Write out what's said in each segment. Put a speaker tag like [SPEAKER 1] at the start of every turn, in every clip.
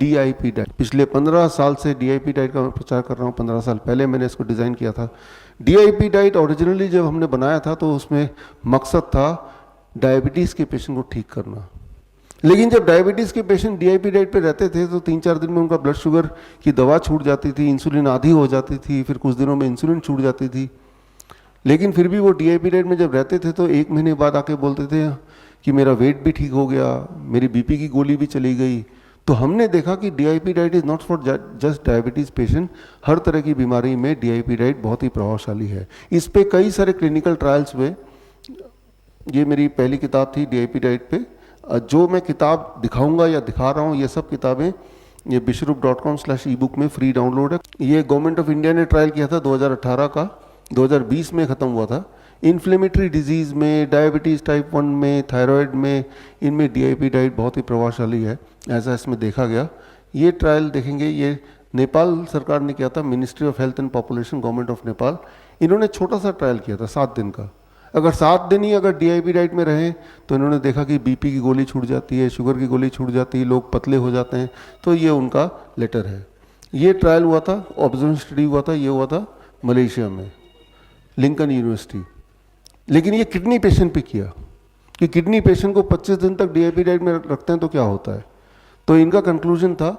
[SPEAKER 1] DIP diet, पिछले 15 साल से DIP डाइट का मैं प्रचार कर रहा हूँ। 15 साल पहले मैंने इसको डिज़ाइन किया था। DIP डाइट ओरिजिनली जब हमने बनाया था तो उसमें मकसद था डायबिटीज़ के पेशेंट को ठीक करना। लेकिन जब डायबिटीज़ के पेशेंट DIP डाइट पे रहते थे तो 3-4 दिन में उनका ब्लड शुगर की दवा छूट जाती थी, इंसुलिन आधी हो जाती थी, फिर कुछ दिनों में इंसुलिन छूट जाती थी। लेकिन फिर भी वो DIP डाइट में जब रहते थे तो 1 महीने बाद आके बोलते थे कि मेरा वेट भी ठीक हो गया, मेरी BP की गोली भी चली गई। तो हमने देखा कि DIP diet is not for just diabetes patient, हर तरह की बीमारी में DIP डाइट बहुत ही प्रभावशाली है। इस पे कई सारे क्लिनिकल ट्रायल्स हुए। ये मेरी पहली किताब थी DIP डाइट पे। जो मैं किताब दिखाऊंगा या दिखा रहा हूँ ये सब किताबें ये bishrup.com/ebook में फ्री डाउनलोड है। ये गवर्नमेंट ऑफ इंडिया ने ट्रायल किया था 2018 का, 2020 में ख़त्म हुआ था। इन्फ्लेमेटरी डिजीज़ में, डायबिटीज़ टाइप 1 में, थायराइड में, इनमें DIP डाइट बहुत ही प्रभावशाली है, ऐसा इसमें देखा गया। ये ट्रायल देखेंगे, ये नेपाल सरकार ने किया था, ministry of health and population, government of Nepal. इन्होंने छोटा सा ट्रायल किया था 7 दिन का। अगर 7 दिन ही अगर DIP डाइट में रहें तो इन्होंने देखा कि BP की गोली छूट जाती है, शुगर की गोली छूट जाती है, लोग पतले हो जाते हैं। तो ये उनका लेटर है। ये ट्रायल हुआ था, ऑब्जर्वेशन स्टडी हुआ था, ये हुआ था मलेशिया में, लिंकन यूनिवर्सिटी। लेकिन ये किडनी पेशेंट पे किया कि किडनी पेशेंट को 25 दिन तक DIP डाइट में रखते हैं तो क्या होता है। तो इनका कंक्लूजन था,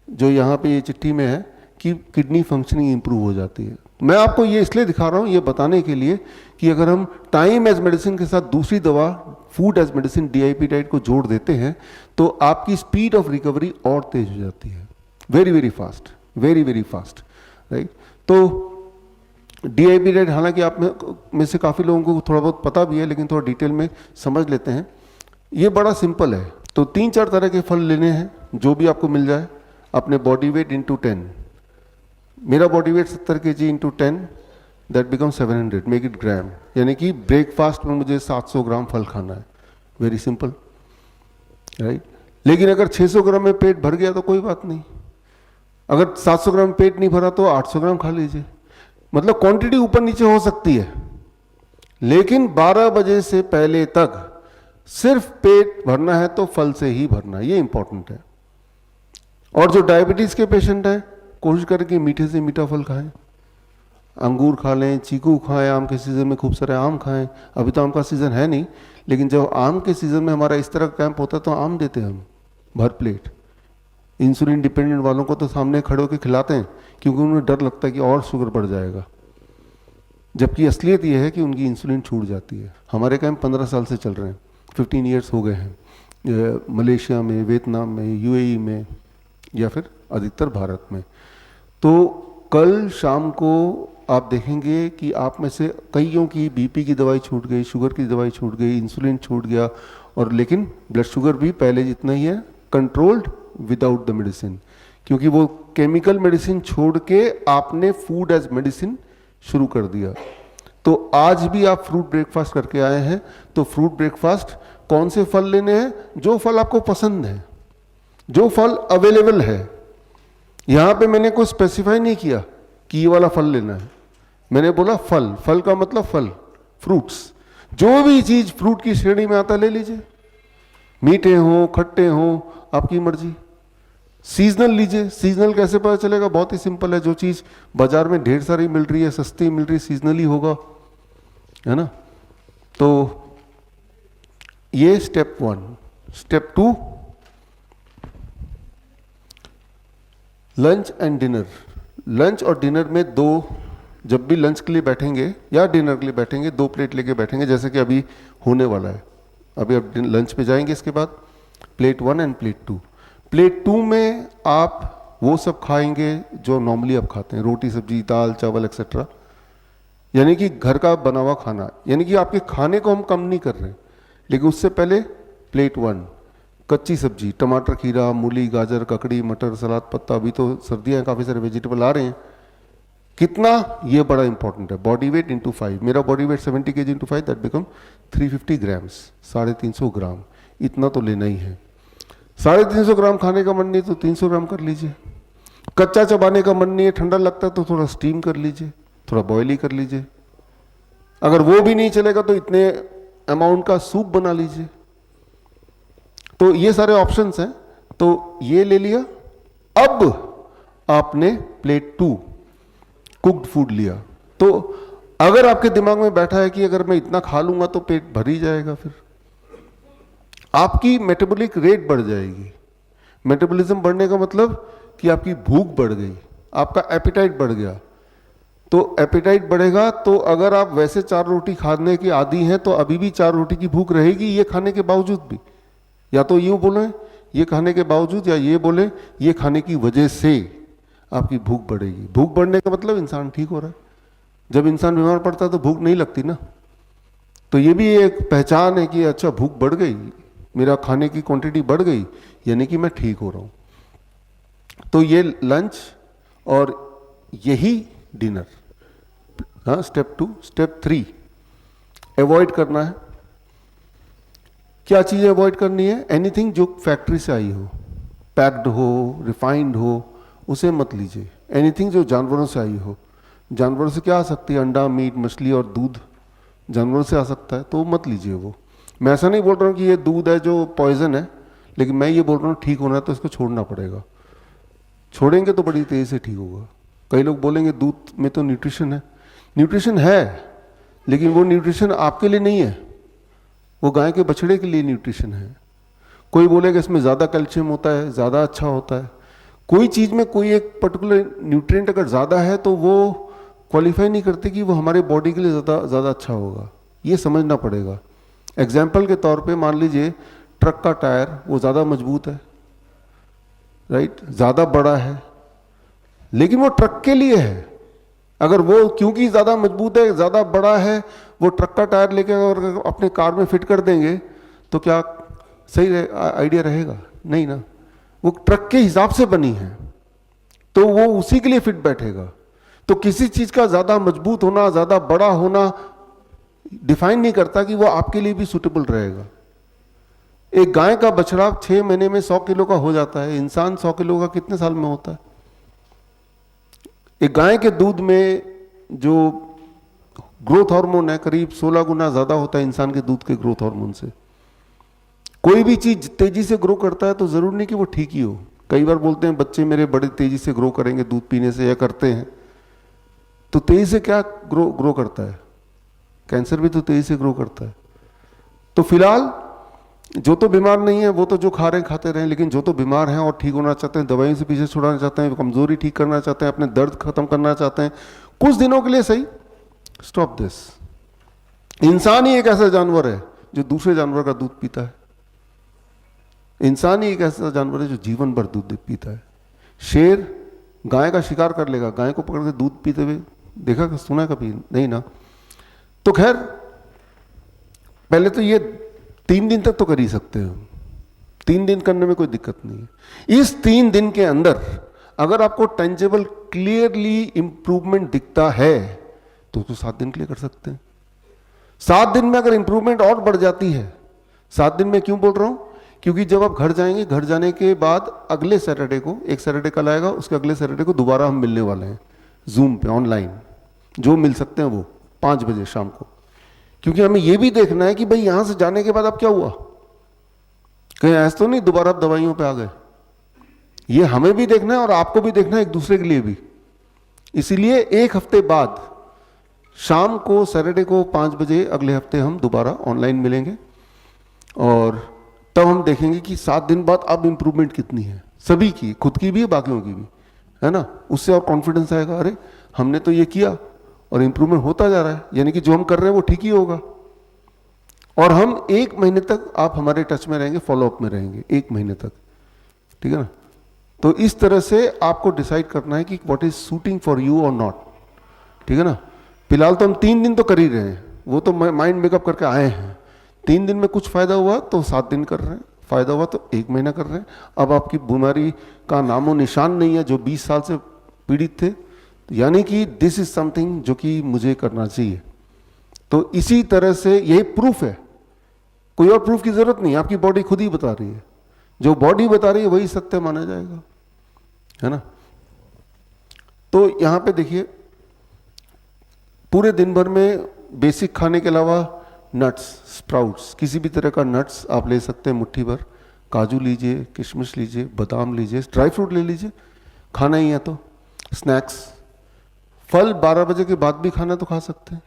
[SPEAKER 1] जो यहाँ पे ये चिट्ठी में है, कि किडनी फंक्शनिंग इंप्रूव हो जाती है। मैं आपको ये इसलिए दिखा रहा हूँ, ये बताने के लिए कि अगर हम टाइम एज मेडिसिन के साथ दूसरी दवा food as medicine DIP diet को जोड़ देते हैं तो आपकी स्पीड ऑफ रिकवरी और तेज हो जाती है, very very fast, very very fast, right. तो DIP डाइट हालांकि आप में से काफ़ी लोगों को थोड़ा बहुत पता भी है, लेकिन थोड़ा डिटेल में समझ लेते हैं। ये बड़ा सिंपल है। तो 3-4 तरह के फल लेने हैं, जो भी आपको मिल जाए, अपने बॉडी वेट इंटू 10। मेरा body weight 70 kg into 10, that become 700, make it gram. यानी कि ब्रेकफास्ट में मुझे 700 ग्राम फल खाना है, वेरी सिंपल, राइट। लेकिन अगर 600 ग्राम में पेट भर गया तो कोई बात नहीं। अगर 700 ग्राम पेट नहीं भरा तो 800 ग्राम खा लीजिए। मतलब क्वांटिटी ऊपर नीचे हो सकती है, लेकिन 12 बजे से पहले तक सिर्फ पेट भरना है तो फल से ही भरना है, ये इंपॉर्टेंट है। और जो डायबिटीज के पेशेंट हैं, कोशिश करें कि मीठे से मीठा फल खाएं, अंगूर खा लें, चीकू खाएं, आम के सीज़न में खूब सारे आम खाएं। अभी तो आम का सीज़न है नहीं, लेकिन जब आम के सीज़न में हमारा इस तरह का कैंप होता है तो आम देते हैं हम भर प्लेट। इंसुलिन डिपेंडेंट वालों को तो सामने खड़े होकर खिलाते हैं, क्योंकि उन्हें डर लगता है कि और शुगर बढ़ जाएगा, जबकि असलियत यह है कि उनकी इंसुलिन छूट जाती है। हमारे कैंप 15 साल से चल रहे हैं, 15 ईयर्स हो गए हैं, मलेशिया में, वियतनाम में, UAE में, या फिर अधिकतर भारत में। तो कल शाम को आप देखेंगे कि आप में से कईयों की BP की दवाई छूट गई, शुगर की दवाई छूट गई, इंसुलिन छूट गया, और लेकिन ब्लड शुगर भी पहले जितना ही है, कंट्रोल्ड विदाउट द मेडिसिन, क्योंकि वो केमिकल मेडिसिन छोड़ के आपने फूड एज मेडिसिन शुरू कर दिया। तो आज भी आप फ्रूट ब्रेकफास्ट करके आए हैं, तो फ्रूट ब्रेकफास्ट कौन से फल लेने हैं? जो फल आपको पसंद है, जो फल अवेलेबल है। यहां पे मैंने कोई स्पेसिफाई नहीं किया कि ये वाला फल लेना है, मैंने बोला फल। फल का मतलब फल, फ्रूट्स, जो भी चीज फ्रूट की श्रेणी में आता ले लीजिए, मीठे हो, खट्टे हो, आपकी मर्जी। सीजनल लीजिए। सीजनल कैसे पता चलेगा? बहुत ही सिंपल है, जो चीज बाजार में ढेर सारी मिल रही है, सस्ती मिल रही है, सीजनली होगा, है ना। तो ये step 1। Step 2, lunch and dinner. Lunch और डिनर में जब भी लंच के लिए बैठेंगे या डिनर के लिए बैठेंगे, 2 प्लेट लेके बैठेंगे, जैसे कि अभी होने वाला है। अभी अब लंच पे जाएंगे, इसके बाद प्लेट 1 एंड प्लेट 2। प्लेट 2 में आप वो सब खाएंगे जो नॉर्मली आप खाते हैं, रोटी सब्जी, दाल चावल एक्सेट्रा, यानी कि घर का बना हुआ खाना। यानी कि आपके खाने को हम कम नहीं कर रहे, लेकिन उससे पहले प्लेट 1 कच्ची सब्जी, टमाटर, खीरा, मूली, गाजर, ककड़ी, मटर, सलाद, पत्ता। अभी तो सर्दियाँ हैं, काफ़ी सारे वेजिटेबल आ रहे हैं। कितना, ये बड़ा इंपॉर्टेंट है। Body weight into 5। मेरा body weight 70 kg into 5, that become 350 grams, 350 ग्राम। इतना तो लेना ही है। 350 ग्राम खाने का मन नहीं तो 300 ग्राम कर लीजिए। कच्चा चबाने का मन नहीं है, ठंडा लगता है तो थोड़ा स्टीम कर लीजिए, थोड़ा बॉयल ही कर लीजिए। अगर वो भी नहीं चलेगा तो इतने अमाउंट का सूप बना लीजिए। तो ये सारे ऑप्शंस हैं। तो ये ले लिया, अब आपने प्लेट 2 कुक्ड फूड लिया, तो अगर आपके दिमाग में बैठा है कि अगर मैं इतना खा लूंगा तो पेट भर ही जाएगा, फिर आपकी मेटाबॉलिक रेट बढ़ जाएगी। मेटाबॉलिज्म बढ़ने का मतलब कि आपकी भूख बढ़ गई, आपका एपेटाइट बढ़ गया। तो एपेटाइट बढ़ेगा, तो अगर आप वैसे 4 रोटी खाने के आदी हैं तो अभी भी 4 रोटी की भूख रहेगी, ये खाने के बावजूद भी। या तो यूं बोले ये खाने के बावजूद, या ये बोले ये खाने की वजह से आपकी भूख बढ़ेगी। भूख बढ़ने का मतलब इंसान ठीक हो रहा है। जब इंसान बीमार पड़ता है तो भूख नहीं लगती ना, तो ये भी एक पहचान है कि अच्छा भूख बढ़ गई, मेरा खाने की क्वांटिटी बढ़ गई, यानी कि मैं ठीक हो रहा हूं। तो ये लंच और यही डिनर। हाँ, स्टेप 2। स्टेप 3 अवॉइड करना है। क्या चीज़ें अवॉइड करनी है? एनीथिंग जो फैक्ट्री से आई हो, पैक्ड हो, रिफाइंड हो, उसे मत लीजिए। एनीथिंग जो जानवरों से आई हो। जानवरों से क्या आ सकती है? अंडा, मीट, मछली और दूध जानवरों से आ सकता है, तो मत लीजिए वो। मैं ऐसा नहीं बोल रहा हूँ कि ये दूध है जो पॉइजन है, लेकिन मैं ये बोल रहा हूँ ठीक होना है तो इसको छोड़ना पड़ेगा। छोड़ेंगे तो बड़ी तेज़ी से ठीक होगा। कई लोग बोलेंगे दूध में तो न्यूट्रिशन है। न्यूट्रिशन है, लेकिन वो न्यूट्रिशन आपके लिए नहीं है, वो गाय के बछड़े के लिए न्यूट्रिशन है। कोई बोलेगा इसमें ज़्यादा कैल्शियम होता है, ज़्यादा अच्छा होता है। कोई चीज़ में कोई एक पर्टिकुलर न्यूट्रिएंट अगर ज़्यादा है तो वो क्वालिफाई नहीं करते कि वो हमारे बॉडी के लिए ज़्यादा अच्छा होगा। ये समझना पड़ेगा। एग्जाम्पल के तौर पे मान लीजिए ट्रक का टायर वो ज़्यादा मजबूत है, राइट, ज़्यादा बड़ा है, लेकिन वो ट्रक के लिए है। अगर वो क्योंकि ज़्यादा मजबूत है, ज़्यादा बड़ा है, वो ट्रक का टायर लेके अगर अपने कार में फिट कर देंगे तो क्या सही आइडिया रहेगा? नहीं ना। वो ट्रक के हिसाब से बनी है तो वो उसी के लिए फिट बैठेगा। तो किसी चीज़ का ज़्यादा मजबूत होना, ज़्यादा बड़ा होना डिफाइन नहीं करता कि वो आपके लिए भी सूटेबल रहेगा। एक गाय का बछड़ा 6 महीने में 100 किलो का हो जाता है। इंसान 100 किलो का कितने साल में होता है? एक गाय के दूध में जो ग्रोथ हार्मोन है करीब 16 गुना ज़्यादा होता है इंसान के दूध के ग्रोथ हार्मोन से। कोई भी चीज़ तेजी से ग्रो करता है तो ज़रूर नहीं कि वो ठीक ही हो। कई बार बोलते हैं बच्चे मेरे बड़े तेजी से ग्रो करेंगे दूध पीने से, या करते हैं। तो तेजी से क्या ग्रो करता है? कैंसर भी तो तेजी से ग्रो करता है। तो फिलहाल जो तो बीमार नहीं है वो तो जो खा रहे हैं खाते रहें, लेकिन जो तो बीमार हैं और ठीक होना चाहते हैं, दवाइयों से पीछे छुड़ाना चाहते हैं, कमजोरी ठीक करना चाहते हैं, अपने दर्द खत्म करना चाहते हैं कुछ दिनों के लिए, सही, स्टॉप दिस। इंसान ही एक ऐसा जानवर है जो दूसरे जानवर का दूध पीता है। इंसान ही एक ऐसा जानवर है जो जीवन भर दूध पीता है। शेर गाय का शिकार कर लेगा, गाय को पकड़ के दूध पीते हुए देखा, सुना कभी? नहीं ना। तो खैर, पहले तो ये 3 दिन तक तो कर ही सकते हो। 3 दिन करने में कोई दिक्कत नहीं है। इस 3 दिन के अंदर अगर आपको टेंजेबल क्लियरली इंप्रूवमेंट दिखता है तो 7 दिन के लिए कर सकते हैं। 7 दिन में अगर इंप्रूवमेंट और बढ़ जाती है, 7 दिन में क्यों बोल रहा हूं? क्योंकि जब आप घर जाएंगे, घर जाने के बाद अगले सैटरडे को, एक सैटरडे कल आएगा, उसके अगले सैटरडे को दोबारा हम मिलने वाले हैं जूम पे, ऑनलाइन। जो मिल सकते हैं वो 5 बजे शाम को, क्योंकि हमें ये भी देखना है कि भाई यहां से जाने के बाद अब क्या हुआ, कहीं ऐसा तो नहीं दोबारा आप दवाइयों पे आ गए। ये हमें भी देखना है और आपको भी देखना है, एक दूसरे के लिए भी। इसीलिए 1 हफ्ते बाद शाम को, सैटरडे को 5 बजे अगले हफ्ते हम दोबारा ऑनलाइन मिलेंगे, और तब हम देखेंगे कि 7 दिन बाद अब इंप्रूवमेंट कितनी है, सभी की, खुद की भी बाकियों की भी, है ना। उससे और कॉन्फिडेंस आएगा, अरे हमने तो ये किया और इंप्रूवमेंट होता जा रहा है, यानी कि जो हम कर रहे हैं वो ठीक ही होगा। और हम 1 महीने तक आप हमारे टच में रहेंगे, फॉलोअप में रहेंगे 1 महीने तक, ठीक है ना। तो इस तरह से आपको डिसाइड करना है कि what is suiting for you और नॉट, ठीक है ना। फिलहाल तो हम 3 दिन तो कर ही रहे हैं, वो तो माइंड मेकअप करके आए हैं। 3 दिन में कुछ फायदा हुआ तो 7 दिन कर रहे हैं, फायदा हुआ तो 1 महीना कर रहे हैं। अब आपकी बीमारी का नामो निशान नहीं है जो 20 साल से पीड़ित थे, यानी कि दिस इज समथिंग जो कि मुझे करना चाहिए। तो इसी तरह से यही प्रूफ है, कोई और प्रूफ की जरूरत नहीं, आपकी बॉडी खुद ही बता रही है। जो बॉडी बता रही है वही सत्य माना जाएगा, है ना। तो यहां पे देखिए, पूरे दिन भर में बेसिक खाने के अलावा नट्स, स्प्राउट्स, किसी भी तरह का नट्स आप ले सकते हैं मुट्ठी भर। काजू लीजिए, किशमिश लीजिए, बादाम लीजिए, ड्राई फ्रूट ले लीजिए, खाना ही है तो स्नैक्स, फल 12 बजे के बाद भी खाना तो खा सकते हैं।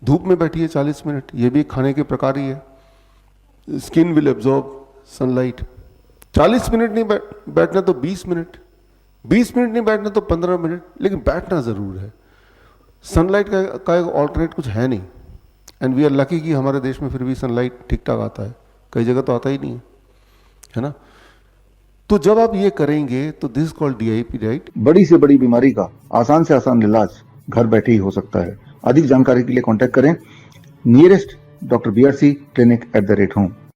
[SPEAKER 1] धूप में बैठिए 40 मिनट, ये भी खाने के प्रकार ही है। Skin will absorb sunlight. 40 minute नहीं बैठना तो 20 मिनट, 20 मिनट नहीं बैठना तो 15 मिनट, लेकिन बैठना ज़रूर है। सनलाइट का एक ऑल्टरनेट कुछ है नहीं, एंड वी आर लकी कि हमारे देश में फिर भी सनलाइट ठीक ठाक आता है, कई जगह तो आता ही नहीं है ना। तो जब आप ये करेंगे तो दिस कॉल्ड डीआईपी डाइट।
[SPEAKER 2] बड़ी से बड़ी बीमारी का आसान से आसान इलाज घर बैठे ही हो सकता है। अधिक जानकारी के लिए कांटेक्ट करें नियरेस्ट डॉक्टर BRC clinic@home।